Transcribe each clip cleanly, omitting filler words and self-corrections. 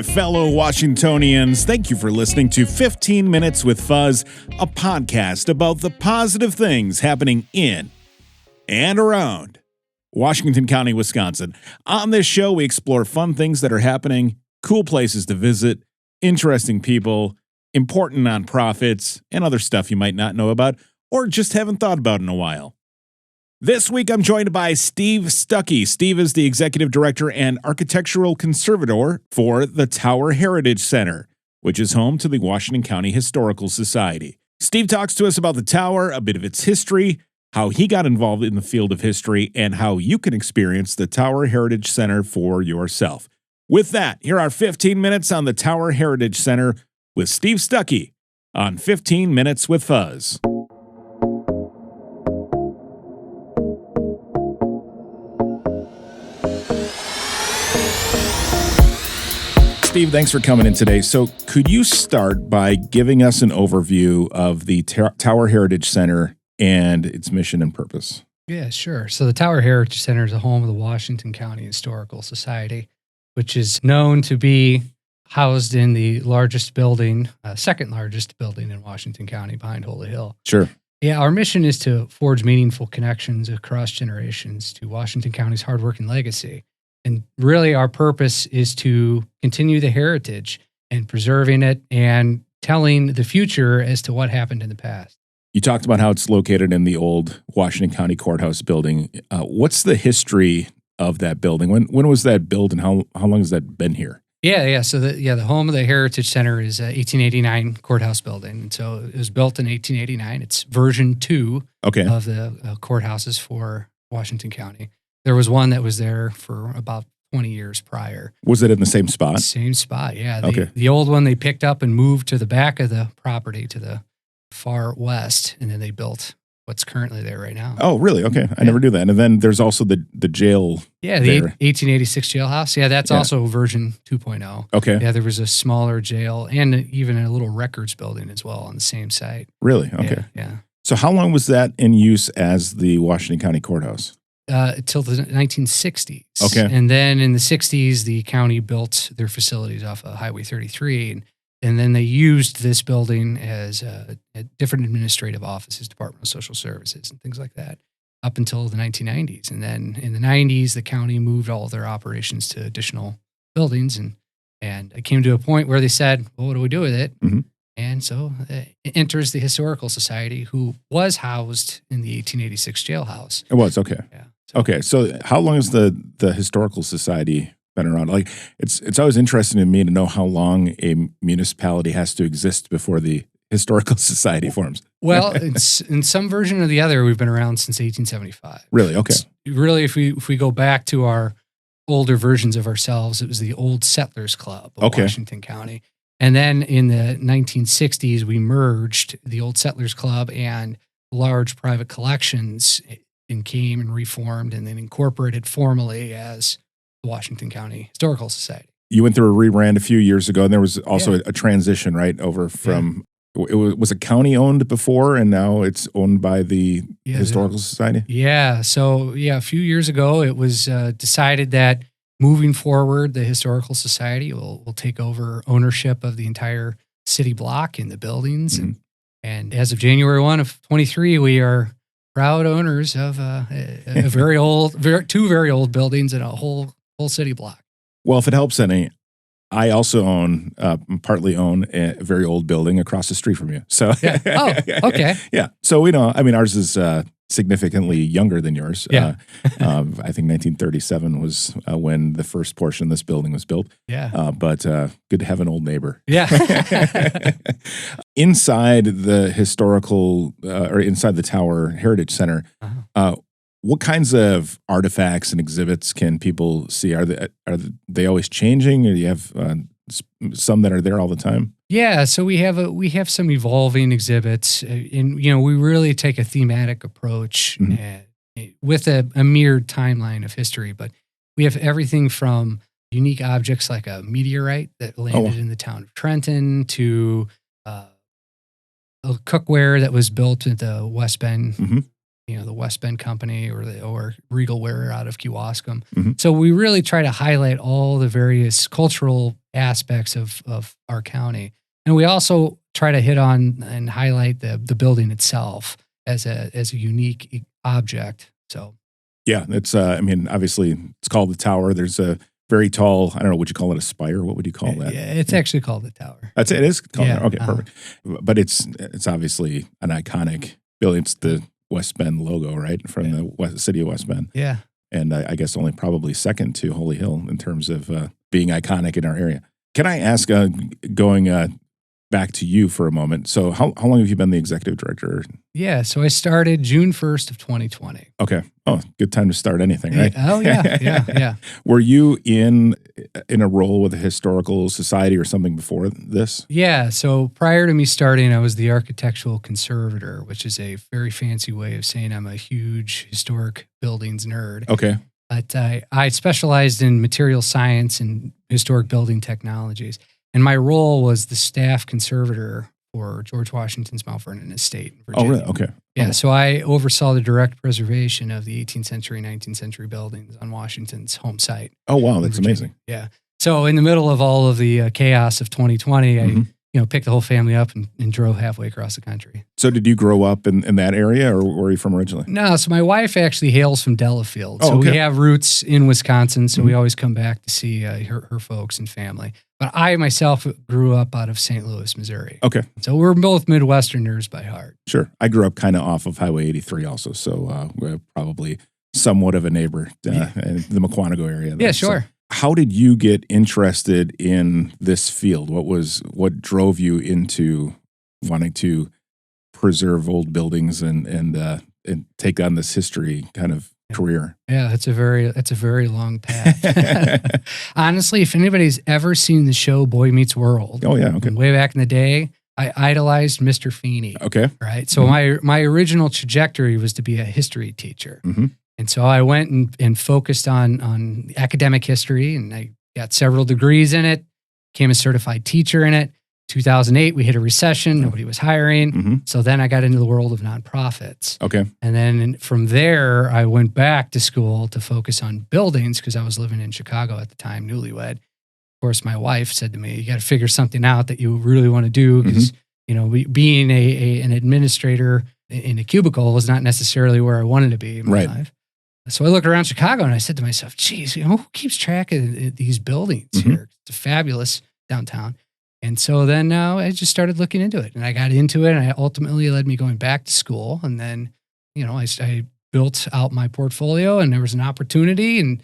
my fellow Washingtonians. Thank you for listening to 15 Minutes with Fuzz, a podcast about the positive things happening in and around Washington County, Wisconsin. On this show, we explore fun things that are happening, cool places to visit, interesting people, important nonprofits, and other stuff you might not know about or just haven't thought about in a while. This week, I'm joined by Steve Stuckey. Steve is the executive director and architectural conservator for the Tower Heritage Center, which is home to the Washington County Historical Society. Steve talks to us about the tower, a bit of its history, how he got involved in the field of history, and how you can experience the Tower Heritage Center for yourself. With that, here are 15 minutes on the Tower Heritage Center with Steve Stuckey on 15 Minutes with Fuzz. Steve, thanks for coming in today. So could you start by giving us an overview of the Tower Heritage Center and its mission and purpose? Yeah, sure. So the Tower Heritage Center is the home of the Washington County Historical Society, which is known to be housed in the largest building, second largest building in Washington County behind Holy Hill. Sure. Yeah, our mission is to forge meaningful connections across generations to Washington County's hardworking legacy. And really our purpose is to continue the heritage and preserving it and telling the future as to what happened in the past. You talked about how it's located in the old Washington County courthouse building. What's the history of that building? When was that built and how long has that been here? Yeah. So the home of the Heritage Center is 1889 courthouse building. And so it was built in 1889. It's version 2 of the courthouses for Washington County. There was one that was there for about 20 years prior. Was it in the same spot? Same spot, yeah. The old one they picked up and moved to the back of the property to the far west, and then they built what's currently there right now. Oh, really? Okay. I never knew that. And then there's also the jail. Yeah, the 1886 jailhouse. Yeah, that's also version 2.0. Okay. Yeah, there was a smaller jail and even a little records building as well on the same site. Really? Okay. Yeah. So how long was that in use as the Washington County Courthouse? Till the 1960s. Okay. And then in the 60s, the county built their facilities off of Highway 33. And then they used this building as different administrative offices, Department of Social Services and things like that, up until the 1990s. And then in the 90s, the county moved all of their operations to additional buildings. And it came to a point where they said, well, what do we do with it? Mm-hmm. And so it enters the Historical Society, who was housed in the 1886 jailhouse. It was, okay. Yeah. Okay, so how long has the Historical Society been around? Like, it's always interesting to me to know how long a municipality has to exist before the Historical Society forms. Well, it's in some version or the other, we've been around since 1875. Really? Okay. Really, if we go back to our older versions of ourselves, it was the Old Settlers Club of Washington County. And then in the 1960s, we merged the Old Settlers Club and large private collections and came and reformed and then incorporated formally as the Washington County Historical Society. You went through a rebrand a few years ago, and there was also a transition, right, over from, it was a county owned before, and now it's owned by the Historical Society? Yeah. So, a few years ago, it was decided that moving forward, the Historical Society will take over ownership of the entire city block and the buildings. Mm-hmm. And as of January 1 of 23, we are proud owners of two very old buildings and a whole city block. Well, if it helps any, I also partly own a very old building across the street from you. So, Oh, okay. Yeah. So we know, ours is significantly younger than yours. Yeah. I think 1937 was when the first portion of this building was built. Yeah. But good to have an old neighbor. Yeah. Inside the historical, or inside the Tower Heritage Center, what kinds of artifacts and exhibits can people see? Are they always changing, or do you have some that are there all the time? Yeah, so we have some evolving exhibits, and we really take a thematic approach with a mirrored timeline of history. But we have everything from unique objects like a meteorite that landed in the town of Trenton to a cookware that was built at the West Bend the West Bend Company or Regal Ware out of Kewaskum. Mhm. So we really try to highlight all the various cultural aspects of our county. And we also try to hit on and highlight the building itself as a unique object. So Yeah, it's obviously it's called the tower. There's a very tall, I don't know, would you call it a spire? What would you call that? yeah, it's actually called the tower. It is called Yeah, that. Okay, perfect. But it's obviously an iconic building. It's the West Bend logo, right? From the city of West Bend. Yeah. And I guess only probably second to Holy Hill in terms of being iconic in our area. Can I ask, going back to you for a moment? So how long have you been the executive director? Yeah. So I started June 1st of 2020. Okay. Oh, good time to start anything, right? Oh, yeah. Yeah. Were you in a role with a historical society or something before this? Yeah. So prior to me starting, I was the architectural conservator, which is a very fancy way of saying I'm a huge historic buildings nerd. Okay. But I specialized in material science and historic building technologies. And my role was the staff conservator for George Washington's Mount Vernon estate in Virginia. Oh, really? Okay. Yeah, so I oversaw the direct preservation of the 18th century, 19th century buildings on Washington's home site. Oh, wow. That's amazing. Yeah. So in the middle of all of the chaos of 2020, I picked the whole family up and drove halfway across the country. So did you grow up in that area, or where are you from originally? No, so my wife actually hails from Delafield. So Oh, okay. we have roots in Wisconsin, so we always come back to see her folks and family. But I myself grew up out of St. Louis, Missouri. Okay. So we're both Midwesterners by heart. Sure. I grew up kind of off of Highway 83 also, so we're probably somewhat of a neighbor in the Mukwonago area. Yeah, sure. So how did you get interested in this field? What drove you into wanting to preserve old buildings and take on this history kind of career? Yeah, it's a very long path. Honestly, if anybody's ever seen the show Boy Meets World, Oh, yeah. Okay. way back in the day, I idolized Mr. Feeney. Okay. Right. So my original trajectory was to be a history teacher. Mm-hmm. And so I went and focused on academic history, and I got several degrees in it, became a certified teacher in it. 2008, we hit a recession. Nobody was hiring. Mm-hmm. So then I got into the world of nonprofits. Okay. And then from there, I went back to school to focus on buildings because I was living in Chicago at the time, newlywed. Of course, my wife said to me, you got to figure something out that you really want to do because, being an administrator in a cubicle was not necessarily where I wanted to be in my life. So I looked around Chicago and I said to myself, geez, who keeps track of these buildings here? It's a fabulous downtown. And so then I just started looking into it, and I got into it, and it ultimately led me going back to school. And then, I built out my portfolio, and there was an opportunity, and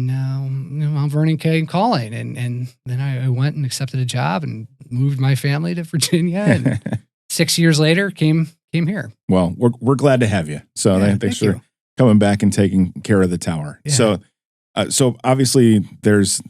Mount Vernon came calling, and then I went and accepted a job and moved my family to Virginia, and 6 years later came here. Well, we're glad to have you. So thanks for coming back and taking care of the tower. Yeah. So obviously there's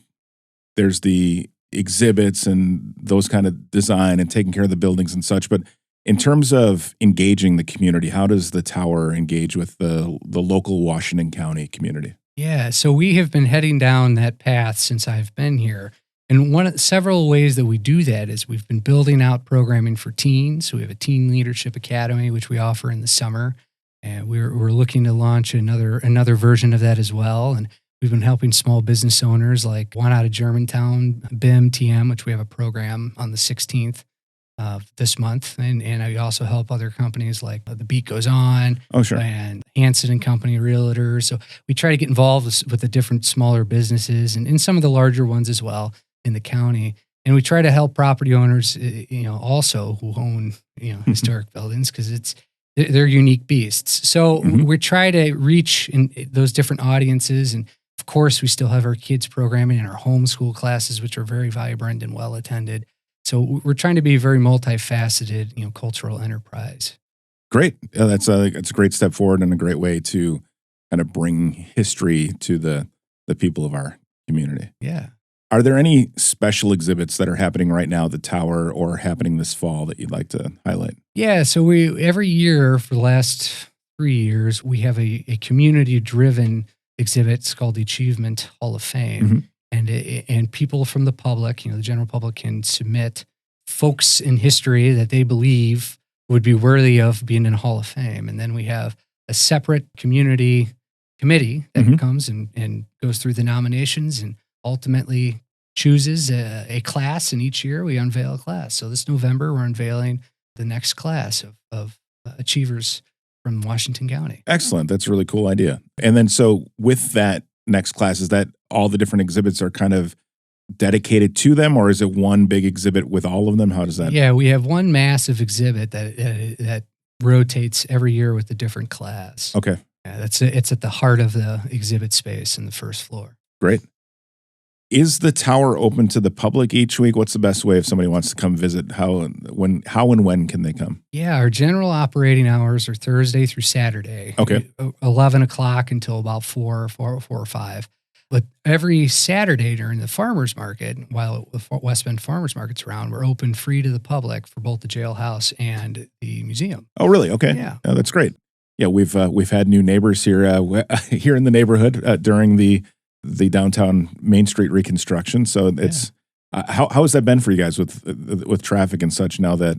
the exhibits and those kind of design and taking care of the buildings and such. But in terms of engaging the community, how does the tower engage with the local Washington County community? Yeah, so we have been heading down that path since I've been here. And several ways that we do that is we've been building out programming for teens. So we have a Teen Leadership Academy, which we offer in the summer. And we're looking to launch another version of that as well. And we've been helping small business owners like one out of Germantown, BIM TM, which we have a program on the 16th of this month. And I also help other companies like The Beat Goes On. Oh, sure. And Hanson and Company Realtors. So we try to get involved with the different smaller businesses and some of the larger ones as well in the county. And we try to help property owners, also who own, historic buildings because they're unique beasts. So we try to reach in those different audiences. And of course, we still have our kids programming and our homeschool classes, which are very vibrant and well attended. So we're trying to be a very multifaceted, cultural enterprise. Great. Yeah, that's a great step forward and a great way to kind of bring history to the people of our community. Yeah. Are there any special exhibits that are happening right now at the tower or happening this fall that you'd like to highlight? Yeah. So every year for the last 3 years, we have a community-driven exhibit. It's called the Achievement Hall of Fame. And people from the public, the general public can submit folks in history that they believe would be worthy of being in a Hall of Fame. And then we have a separate community committee that Mhm. comes and goes through the nominations and ultimately chooses a class. And each year we unveil a class. So this November, we're unveiling the next class of achievers from Washington County. Excellent. That's a really cool idea. And then so with that next class, is that all the different exhibits are kind of dedicated to them, or is it one big exhibit with all of them? How does that? Yeah, we have one massive exhibit that rotates every year with a different class. Okay, Yeah, it's at the heart of the exhibit space in the first floor. great. Is the tower open to the public each week? What's the best way if somebody wants to come visit? How and when can they come? Yeah, our general operating hours are Thursday through Saturday. Okay. 11 o'clock until about 4 or 5. But every Saturday during the farmers market, while the West Bend farmers market's around, we're open free to the public for both the jailhouse and the museum. Oh, really? Okay. Yeah. Oh, that's great. Yeah, we've had new neighbors here here in the neighborhood during the downtown Main Street reconstruction. So it's how has that been for you guys with traffic and such? Now that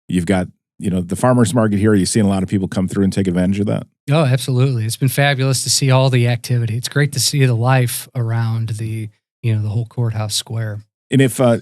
you've got the farmers market here, are you seeing a lot of people come through and take advantage of that? Oh, absolutely. It's been fabulous to see all the activity. It's great to see the life around the whole courthouse square. And if a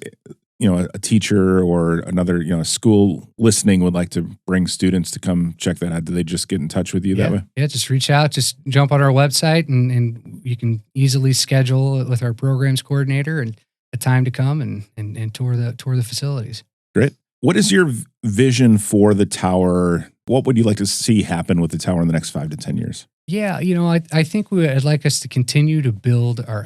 teacher or another school listening would like to bring students to come check that out, do they just get in touch with you that way? Yeah, just reach out, just jump on our website and you can easily schedule it with our programs coordinator and a time to come and tour the facilities. Great. What is your vision for the tower? What would you like to see happen with the tower in the next 5 to 10 years? Yeah, I think I'd like us to continue to build our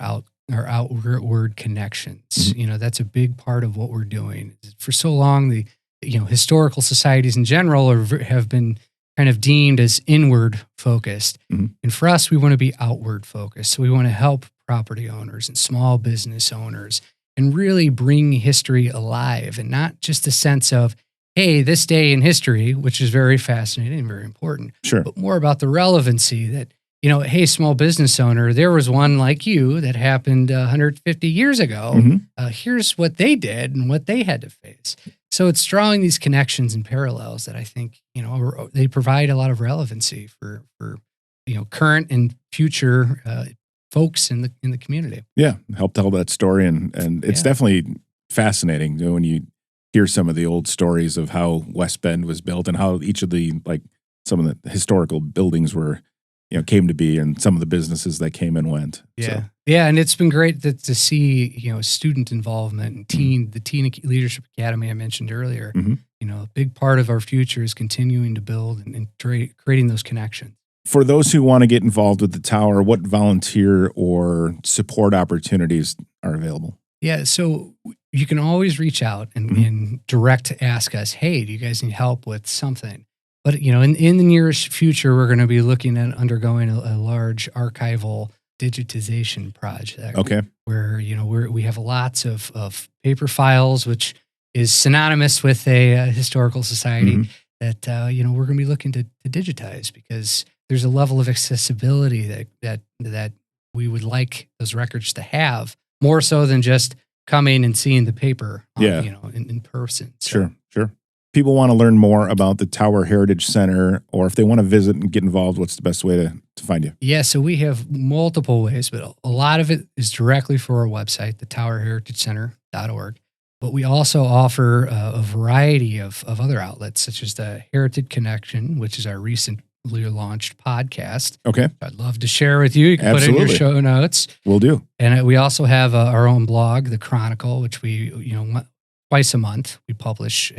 outward connections. Mm-hmm. That's a big part of what we're doing. For so long, the historical societies in general have been kind of deemed as inward focused. Mm-hmm. And for us, we want to be outward focused. So we want to help property owners and small business owners and really bring history alive, and not just a sense of, hey, this day in history, which is very fascinating and very important, Sure. but more about the relevancy that, hey, small business owner, there was one like you that happened 150 years ago. Mm-hmm. Here's what they did and what they had to face. So it's drawing these connections and parallels that I think, they provide a lot of relevancy for current and future folks in the community. Yeah, help tell that story, and it's definitely fascinating when you hear some of the old stories of how West Bend was built and how each of the some of the historical buildings were came to be, and some of the businesses that came and went. Yeah. Yeah. And it's been great to see, student involvement and the Teen Leadership Academy I mentioned earlier. Mm-hmm. A big part of our future is continuing to build and creating those connections. For those who want to get involved with the tower, what volunteer or support opportunities are available? Yeah. So you can always reach out and direct ask us, hey, do you guys need help with something? But, in the nearest future, we're going to be looking at undergoing a large archival digitization project. Okay. Where, we have lots of paper files, which is synonymous with a historical society that, we're going to be looking to digitize, because there's a level of accessibility that we would like those records to have, more so than just coming and seeing the paper, in person. So, Sure. People want to learn more about the Tower Heritage Center, or if they want to visit and get involved, what's the best way to find you? Yeah, so we have multiple ways, but a lot of it is directly for our website, thetowerheritagecenter.org. But we also offer a variety of other outlets, such as the Heritage Connection, which is our recently launched podcast. Okay. I'd love to share with you. You can Absolutely. put it in your show notes. Will do. And we also have our own blog, The Chronicle, which we, twice a month, we publish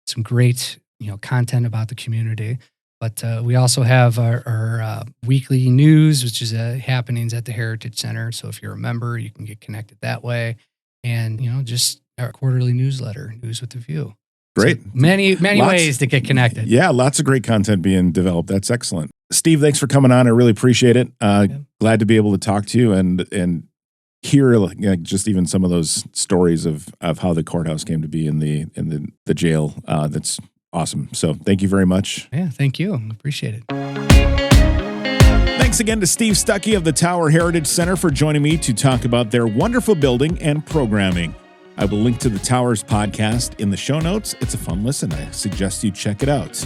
some great, content about the community. But we also have our weekly news, which is happenings at the Heritage Center. So if you're a member, you can get connected that way. And, just our quarterly newsletter, News with the View. Great. So many ways to get connected. Yeah, lots of great content being developed. That's excellent. Steve, thanks for coming on. I really appreciate it. Glad to be able to talk to you and hear just even some of those stories of how the courthouse came to be in the jail. That's awesome. So thank you very much. Yeah, thank you. Appreciate it. Thanks again to Steve Stuckey of the Tower Heritage Center for joining me to talk about their wonderful building and programming. I will link to the Towers podcast in the show notes. It's a fun listen. I suggest you check it out.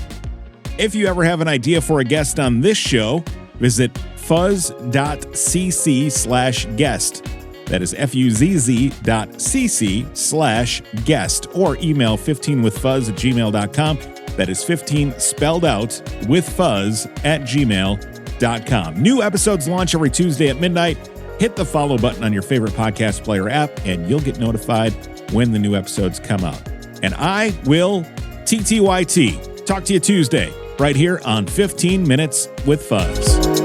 If you ever have an idea for a guest on this show, visit fuzz.cc/guest. That is fuzz.cc/guest, or email 15withfuzz@gmail.com. That is 15 spelled out with fuzz @gmail.com. New episodes launch every Tuesday at midnight. Hit the follow button on your favorite podcast player app, and you'll get notified when the new episodes come out. And I will TTYT. Talk to you Tuesday, right here on 15 Minutes with Fuzz.